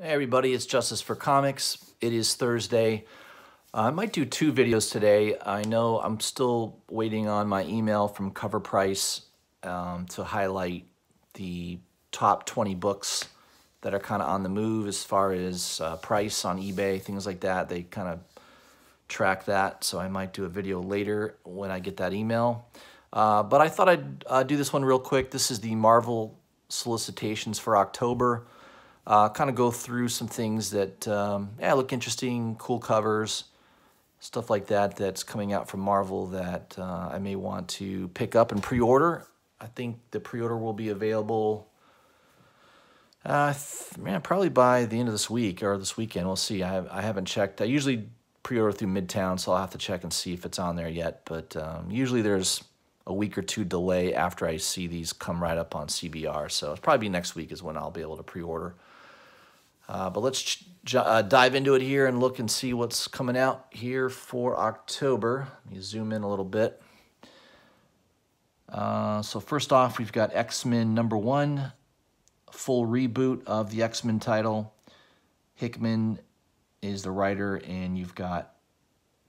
Hey everybody, it's Justice for Comics. It is Thursday. I might do two videos today. I know I'm still waiting on my email from Cover Price to highlight the top 20 books that are kind of on the move as far as price on eBay, things like that. They kind of track that, so I might do a video later when I get that email. But I thought I'd do this one real quick. This is the Marvel solicitations for October. Kind of go through some things that look interesting, cool covers, stuff like that that's coming out from Marvel that I may want to pick up and pre-order. I think the pre-order will be available probably by the end of this week or this weekend. We'll see. I haven't checked. I usually pre-order through Midtown, so I'll have to check and see if it's on there yet. But usually there's a week or two delay after I see these come right up on CBR. So it'll probably be next week is when I'll be able to pre-order. But let's dive into it here and look and see what's coming out here for October. Let me zoom in a little bit. So first off, we've got X-Men #1, full reboot of the X-Men title. Hickman is the writer, and you've got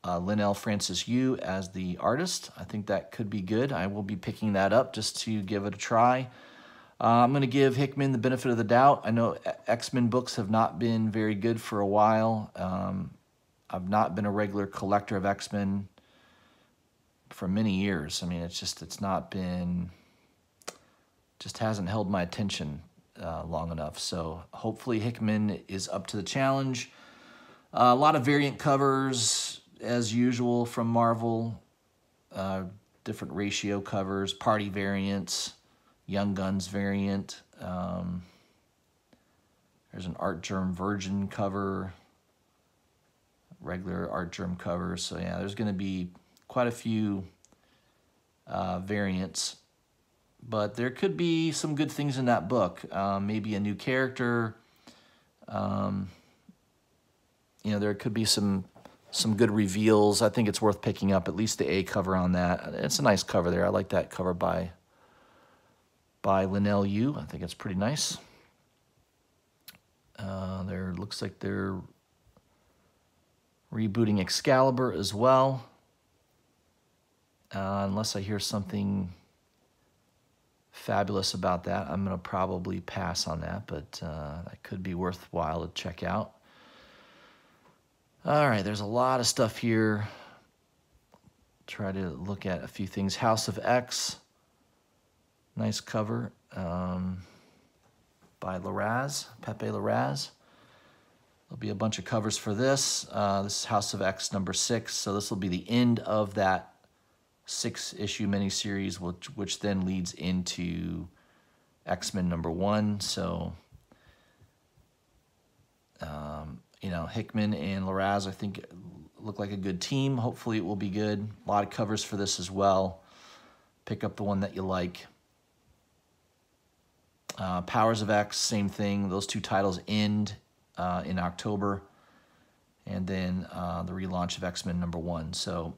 Linnell Francis Yu as the artist. I think that could be good. I will be picking that up just to give it a try. I'm going to give Hickman the benefit of the doubt. I know X-Men books have not been very good for a while. I've not been a regular collector of X-Men for many years. I mean, it's not been, just hasn't held my attention long enough. So hopefully Hickman is up to the challenge. A lot of variant covers, as usual, from Marvel. Different ratio covers, party variants, Young Guns variant. There's an Art Germ Virgin cover, regular Art Germ cover. So yeah, there's going to be quite a few variants. But there could be some good things in that book. Maybe a new character. There could be some good reveals. I think it's worth picking up at least the A cover on that. It's a nice cover there. I like that cover by Linnell Yu. I think it's pretty nice. There looks like they're rebooting Excalibur as well. Unless I hear something fabulous about that, I'm going to probably pass on that, but that could be worthwhile to check out. All right, there's a lot of stuff here. Try to look at a few things. House of X. Nice cover by Pepe Larraz. There'll be a bunch of covers for this. This is House of X #6, so this will be the end of that 6-issue miniseries, which then leads into X-Men #1. So, Hickman and Larraz, I think, look like a good team. Hopefully it will be good. A lot of covers for this as well. Pick up the one that you like. Powers of X, same thing. Those two titles end in October. And then the relaunch of X-Men #1. So,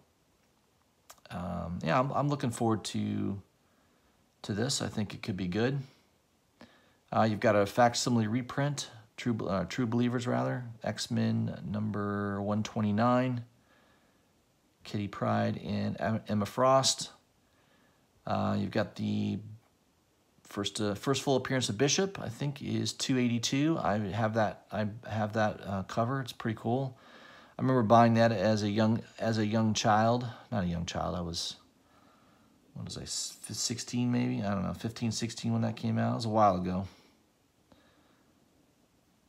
I'm looking forward to this. I think it could be good. You've got a facsimile reprint, True Believers, rather. X-Men #129. Kitty Pryde and Emma Frost. You've got the first full appearance of Bishop, I think, is 282. I have that cover. It's pretty cool. I remember buying that as a young child. Not a young child. I was, 16 maybe? I don't know, 15, 16 when that came out. It was a while ago.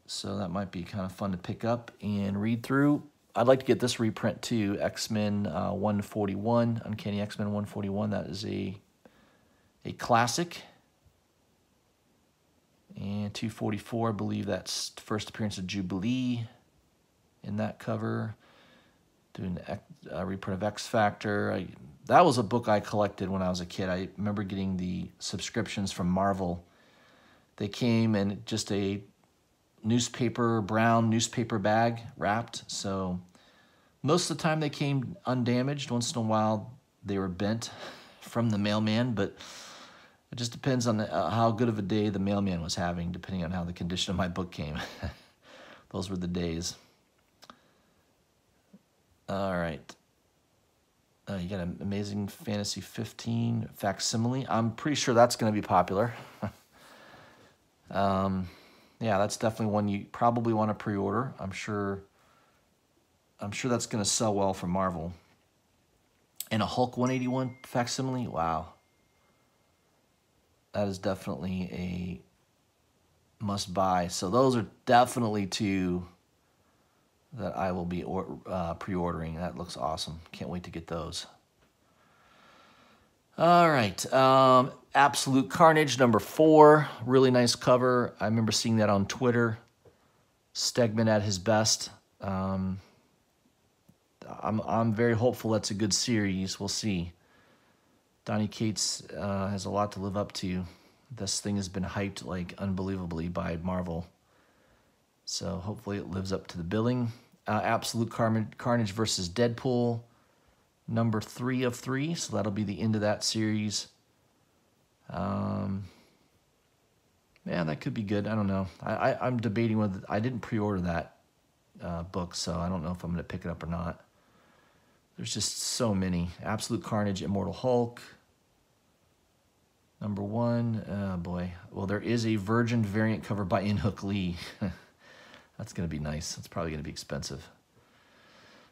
So that might be kind of fun to pick up and read through. I'd like to get this reprint too, X-Men 141, Uncanny X-Men 141. That is a classic. And 244, I believe that's the first appearance of Jubilee in that cover. Doing a reprint of X Factor. That was a book I collected when I was a kid. I remember getting the subscriptions from Marvel. They came in just a brown newspaper bag wrapped. So most of the time they came undamaged. Once in a while they were bent from the mailman, but it just depends on how good of a day the mailman was having, depending on how the condition of my book came. Those were the days. All right. You got an Amazing Fantasy 15 facsimile. I'm pretty sure that's going to be popular. Yeah, that's definitely one you probably want to pre-order. I'm sure that's going to sell well for Marvel. And a Hulk 181 facsimile. Wow. That is definitely a must buy. So those are definitely two that I will be pre-ordering. That looks awesome. Can't wait to get those. All right. Absolute Carnage number 4. Really nice cover. I remember seeing that on Twitter. Stegman at his best. I'm very hopeful that's a good series. We'll see. Donny Cates has a lot to live up to. This thing has been hyped like unbelievably by Marvel. So hopefully it lives up to the billing. Absolute Carnage versus Deadpool, number 3 of 3. So that'll be the end of that series. Yeah, that could be good. I don't know. I'm debating whether I didn't pre-order that book, so I don't know if I'm going to pick it up or not. There's just so many. Absolute Carnage, Immortal Hulk, number 1. Oh boy. Well, there is a Virgin variant cover by In-Hook Lee. That's going to be nice. It's probably going to be expensive.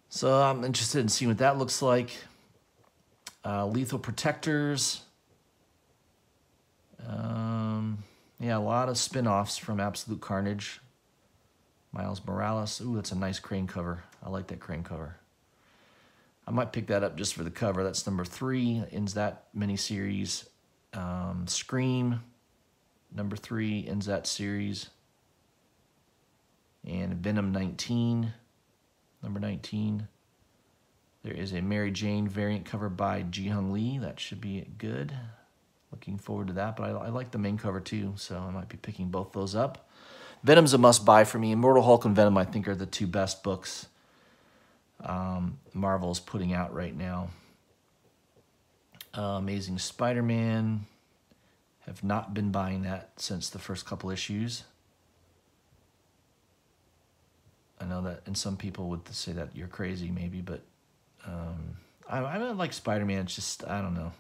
So I'm interested in seeing what that looks like. Lethal Protectors. Yeah, a lot of spin-offs from Absolute Carnage. Miles Morales. Ooh, that's a nice Crane cover. I like that Crane cover. I might pick that up just for the cover. That's number 3. Ends that miniseries. Scream, number 3, ends that series. And Venom 19, number 19. There is a Mary Jane variant cover by Ji-Hung Lee. That should be good. Looking forward to that, but I like the main cover too, so I might be picking both those up. Venom's a must-buy for me. Immortal Hulk and Venom, I think, are the 2 best books Marvel's putting out right now. Amazing Spider-Man. Have not been buying that since the first couple issues. I know that, and some people would say that you're crazy, maybe, but I like Spider-Man. It's just, I don't know.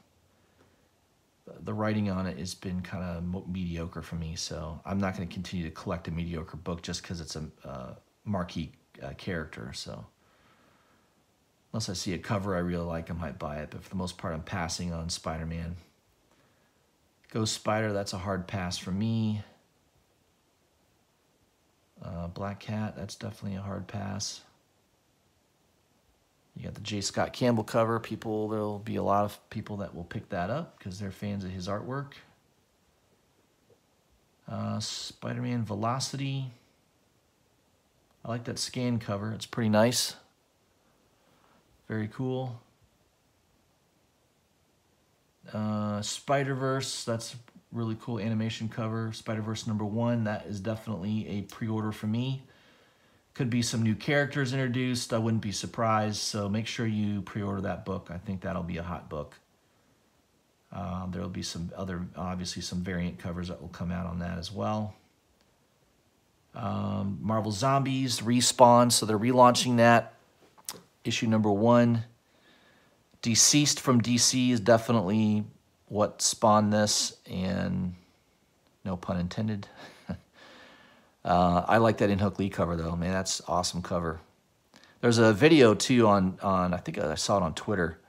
The writing on it has been kind of mediocre for me, so I'm not going to continue to collect a mediocre book just because it's a marquee character. So unless I see a cover I really like, I might buy it. But for the most part, I'm passing on Spider-Man. Ghost Spider, that's a hard pass for me. Black Cat, that's definitely a hard pass. You got the J. Scott Campbell cover. There'll be a lot of people that will pick that up because they're fans of his artwork. Spider-Man Velocity. I like that scan cover. It's pretty nice. Very cool. Spider-Verse, that's really cool animation cover. Spider-Verse number 1, that is definitely a pre-order for me. Could be some new characters introduced. I wouldn't be surprised. So make sure you pre-order that book. I think that'll be a hot book. There'll be some other, obviously some variant covers that will come out on that as well. Marvel Zombies, Respawn. So they're relaunching that. Issue number 1. Deceased from DC is definitely what spawned this, and no pun intended. I like that In-Hook Lee cover, though. Man, that's an awesome cover. There's a video, too, on I think I saw it on Twitter,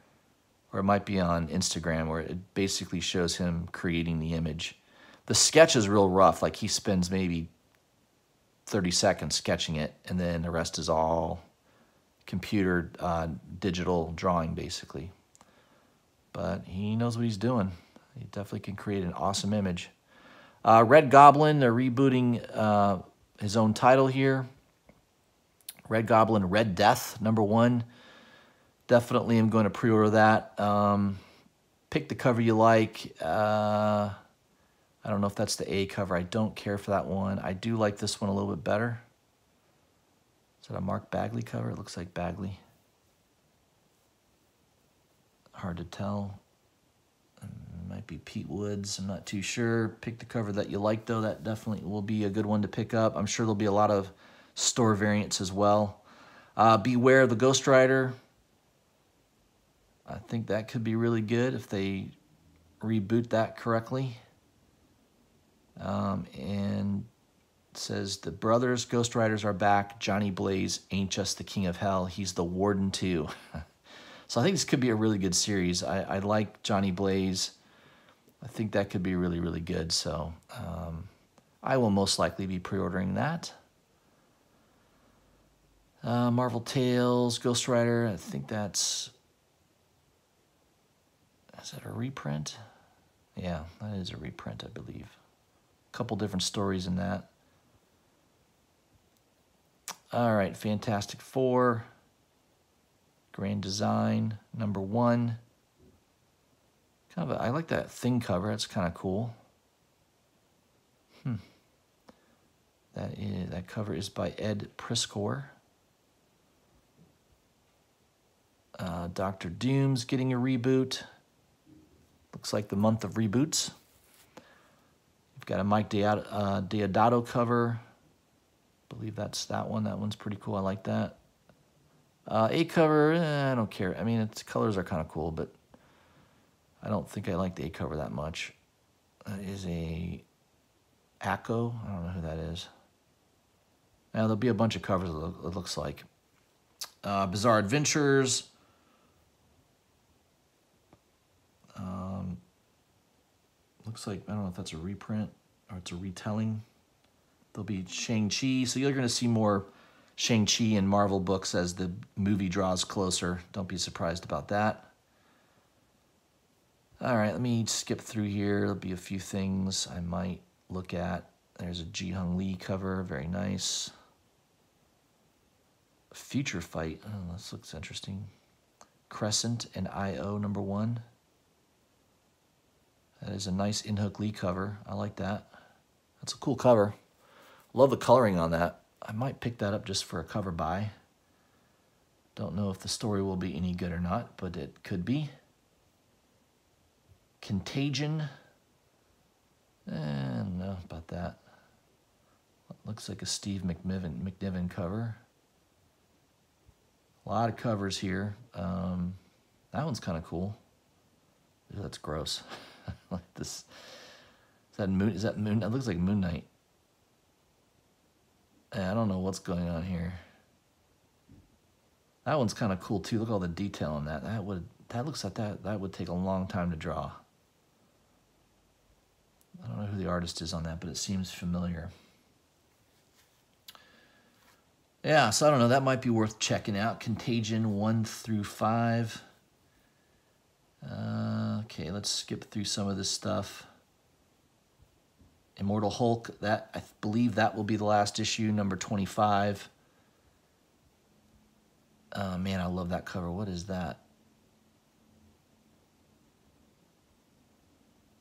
or it might be on Instagram, where it basically shows him creating the image. The sketch is real rough. Like, he spends maybe 30 seconds sketching it, and then the rest is all computer digital drawing, basically. But he knows what he's doing. He definitely can create an awesome image. Red Goblin, they're rebooting his own title here. Red Goblin, Red Death, number 1. Definitely am going to pre-order that. Pick the cover you like. I don't know if that's the A cover. I don't care for that one. I do like this one a little bit better. Is that a Mark Bagley cover? It looks like Bagley. Hard to tell. Might be Pete Woods. I'm not too sure. Pick the cover that you like, though. That definitely will be a good one to pick up. I'm sure there'll be a lot of store variants as well. Beware the Ghost Rider. I think that could be really good if they reboot that correctly. And it says the brothers Ghost Riders are back. Johnny Blaze ain't just the king of hell. He's the warden too. So I think this could be a really good series. I like Johnny Blaze. I think that could be really, really good. So I will most likely be pre-ordering that. Marvel Tales, Ghost Rider. I think that's... Is that a reprint? Yeah, that is a reprint, I believe. A couple different stories in that. All right, Fantastic Four. Grand Design, #1. Kind of I like that Thing cover. That's kind of cool. That cover is by Ed Priscore. Dr. Doom's getting a reboot. Looks like the month of reboots. You've got a Mike Deodato cover. I believe that's that one. That one's pretty cool. I like that. A cover, I don't care. I mean, its colors are kind of cool, but I don't think I like the A cover that much. That is a Acco. I don't know who that is. Now, there'll be a bunch of covers, it looks like. Bizarre Adventures. Looks like, I don't know if that's a reprint or it's a retelling. There'll be Shang-Chi. So you're going to see more Shang-Chi and Marvel books as the movie draws closer. Don't be surprised about that. All right, let me skip through here. There'll be a few things I might look at. There's a Ji-Hung Lee cover, very nice. Future Fight, oh, this looks interesting. Crescent and I.O. #1. That is a nice In-Hook Lee cover. I like that. That's a cool cover. Love the coloring on that. I might pick that up just for a cover buy. Don't know if the story will be any good or not, but it could be. Contagion. I don't know about that. Looks like a Steve McNiven cover. A lot of covers here. That one's kind of cool. Ew, that's gross. Like this. Is that Moon? Is that Moon? It looks like Moon Knight. I don't know what's going on here. That one's kind of cool too. Look at all the detail on that. That looks like that would take a long time to draw. I don't know who the artist is on that, but it seems familiar. Yeah, so I don't know. That might be worth checking out. Contagion 1 through 5. Okay, let's skip through some of this stuff. Immortal Hulk, that I believe that will be the last issue, #25. Oh man, I love that cover. What is that?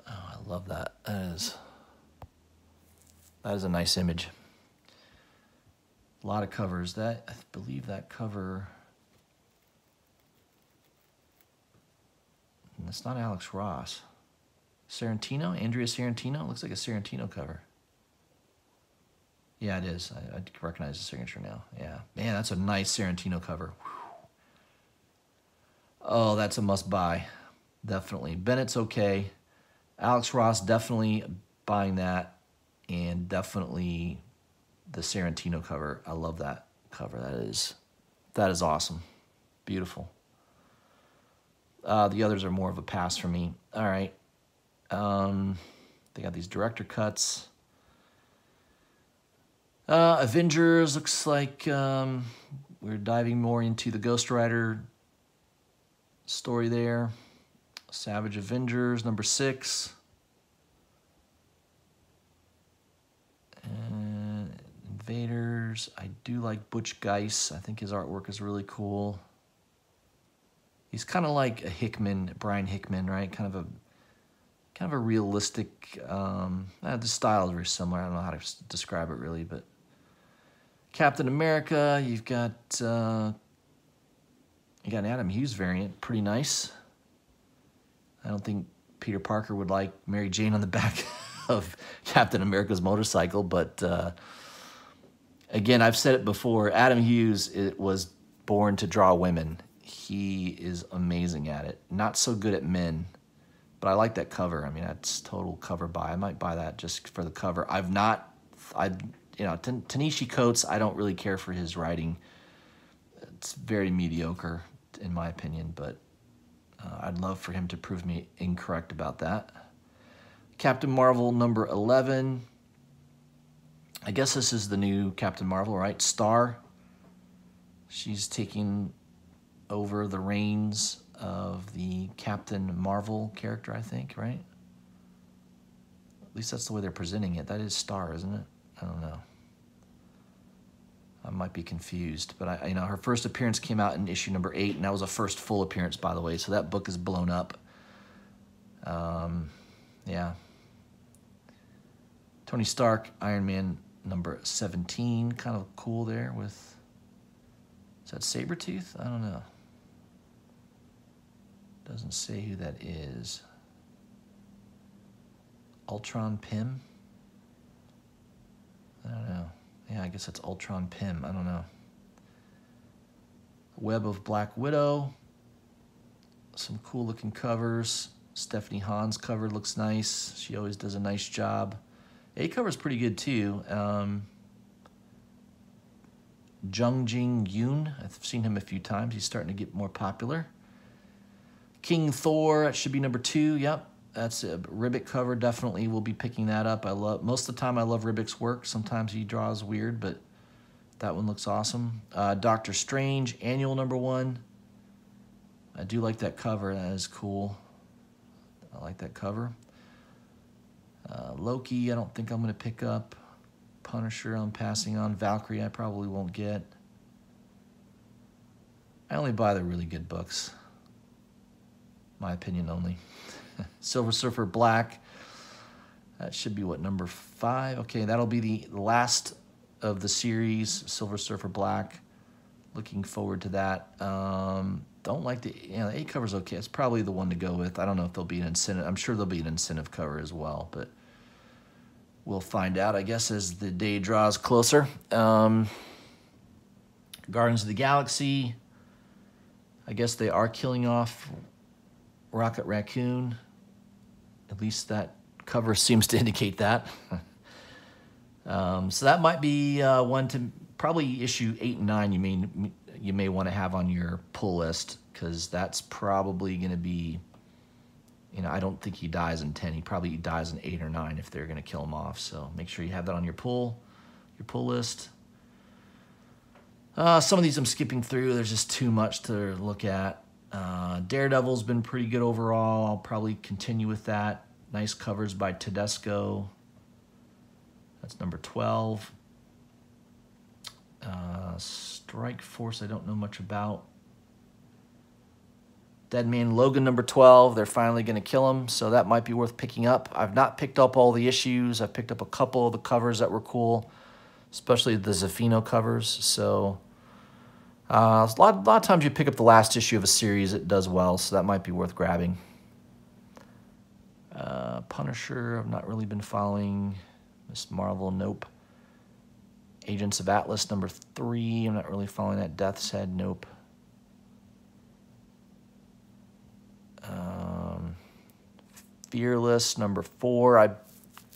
Oh, I love that. That is a nice image. A lot of covers. That I believe that cover. It's not Alex Ross. Sorrentino? Andrea Sorrentino? Looks like a Sorrentino cover. Yeah, it is. I recognize the signature now. Yeah. Man, that's a nice Sorrentino cover. Whew. Oh, that's a must-buy. Definitely. Bennett's okay. Alex Ross, definitely buying that. And definitely the Sorrentino cover. I love that cover. That is awesome. Beautiful. The others are more of a pass for me. All right. They got these director cuts. Avengers looks like we're diving more into the Ghost Rider story there. Savage Avengers #6. And Invaders. I do like Butch Guice. I think his artwork is really cool. He's kind of like a Brian Hickman, right? Kind of a realistic. The style is very similar. I don't know how to describe it really, but Captain America. You've got an Adam Hughes variant, pretty nice. I don't think Peter Parker would like Mary Jane on the back of Captain America's motorcycle, but Again, I've said it before, Adam Hughes was born to draw women. He is amazing at it. Not so good at men, but I like that cover. I mean, that's total cover buy. I might buy that just for the cover. Ta-Nehisi Coates, I don't really care for his writing. It's very mediocre, in my opinion, but I'd love for him to prove me incorrect about that. Captain Marvel number 11. I guess this is the new Captain Marvel, right? Star. She's taking over the reins of the Captain Marvel character, I think, right? At least that's the way they're presenting it. That is Star, isn't it? I don't know. I might be confused, but her first appearance came out in issue number 8, and that was a first full appearance, by the way. So that book is blown up. Yeah. Tony Stark, Iron Man number 17, kind of cool there with, is that Sabretooth? I don't know. Doesn't say who that is. Ultron Pym? I don't know. Yeah, I guess that's Ultron Pym. I don't know. Web of Black Widow. Some cool looking covers. Stephanie Hahn's cover looks nice. She always does a nice job. A cover's pretty good too. Jung Jing Yoon. I've seen him a few times. He's starting to get more popular. King Thor, that should be number 2. Yep. That's a Ribic cover. Definitely will be picking that up. Most of the time I love Ribic's work. Sometimes he draws weird, but that one looks awesome. Doctor Strange, annual number 1. I do like that cover. That is cool. I like that cover. Loki, I don't think I'm going to pick up. Punisher, I'm passing on. Valkyrie, I probably won't get. I only buy the really good books. My opinion only. Silver Surfer Black. That should be what, number 5? Okay, that'll be the last of the series, Silver Surfer Black. Looking forward to that. Don't like the A cover's okay. It's probably the one to go with. I don't know if there'll be an incentive. I'm sure there'll be an incentive cover as well, but we'll find out, I guess, as the day draws closer. Guardians of the Galaxy. I guess they are killing off Rocket Raccoon. At least that cover seems to indicate that. So that might be one to probably issue 8 and 9 you may want to have on your pull list, because that's probably going to be, I don't think he dies in 10. He probably dies in 8 or 9 if they're going to kill him off. So make sure you have that on your pull list. Some of these I'm skipping through. There's just too much to look at. Daredevil's been pretty good overall. I'll probably continue with that. Nice covers by Tedesco. That's number 12. Strike Force, I don't know much about. Dead Man Logan, number 12. They're finally going to kill him, so that might be worth picking up. I've not picked up all the issues. I've picked up a couple of the covers that were cool, especially the Zafino covers. So a lot of times you pick up the last issue of a series, it does well, so that might be worth grabbing. Punisher, I've not really been following. Miss Marvel, nope. Agents of Atlas, number 3. I'm not really following that. Death's Head, nope. Fearless, number 4. I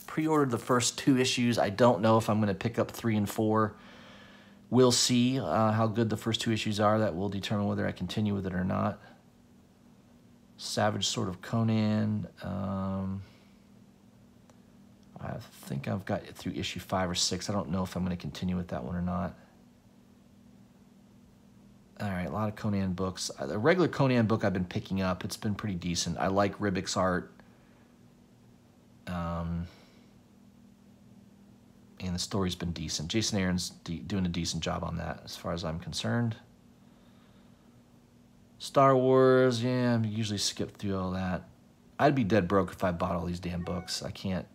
pre-ordered the first 2 issues. I don't know if I'm going to pick up 3 and 4. We'll see how good the first 2 issues are. That will determine whether I continue with it or not. Savage Sword of Conan. I think I've got it through issue 5 or 6. I don't know if I'm going to continue with that one or not. All right, a lot of Conan books. The regular Conan book I've been picking up. It's been pretty decent. I like Ribic's art. And the story's been decent. Jason Aaron's doing a decent job on that as far as I'm concerned. Star Wars, yeah, I usually skip through all that. I'd be dead broke if I bought all these damn books. I can't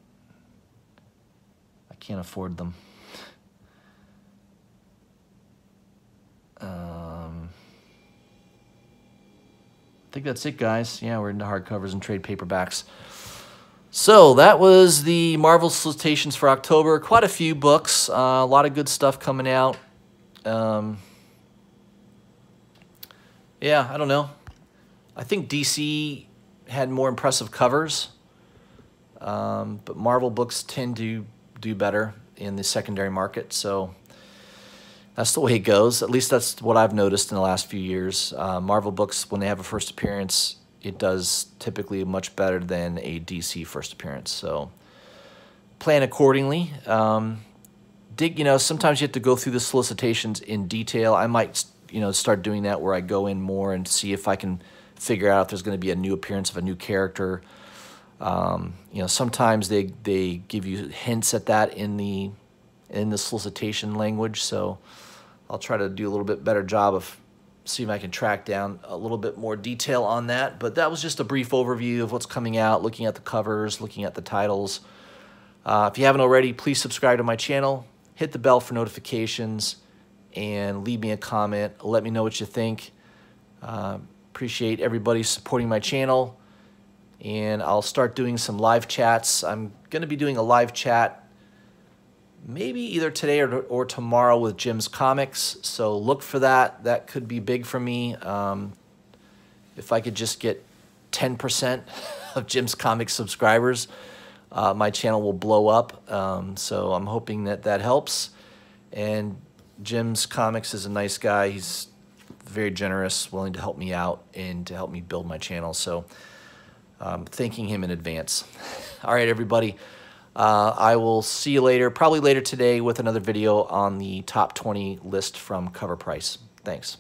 afford them. I think that's it, guys. Yeah, we're into hardcovers and trade paperbacks. So that was the Marvel Solicitations for October. Quite a few books, a lot of good stuff coming out. Yeah, I don't know. I think DC had more impressive covers, but Marvel books tend to do better in the secondary market. So that's the way it goes. At least that's what I've noticed in the last few years. Marvel books, when they have a first appearance, it does typically much better than a DC first appearance. So plan accordingly. Sometimes you have to go through the solicitations in detail. I might, start doing that where I go in more and see if I can figure out if there's going to be a new appearance of a new character. Sometimes they give you hints at that in the solicitation language. So I'll try to do a little bit better job of seeing if I can track down a little bit more detail on that. But that was just a brief overview of what's coming out, looking at the covers, looking at the titles. If you haven't already, please subscribe to my channel, hit the bell for notifications, and leave me a comment. Let me know what you think. Appreciate everybody supporting my channel, and I'll start doing some live chats. I'm going to be doing a live chat maybe either today or tomorrow with Jim's Comics, so look for that. That could be big for me. If I could just get 10% of Jim's Comics subscribers, my channel will blow up. So I'm hoping that helps. And Jim's Comics is a nice guy. He's very generous, willing to help me out and to help me build my channel. So thanking him in advance. All right, everybody. I will see you later, probably later today, with another video on the top 20 list from Cover Price. Thanks.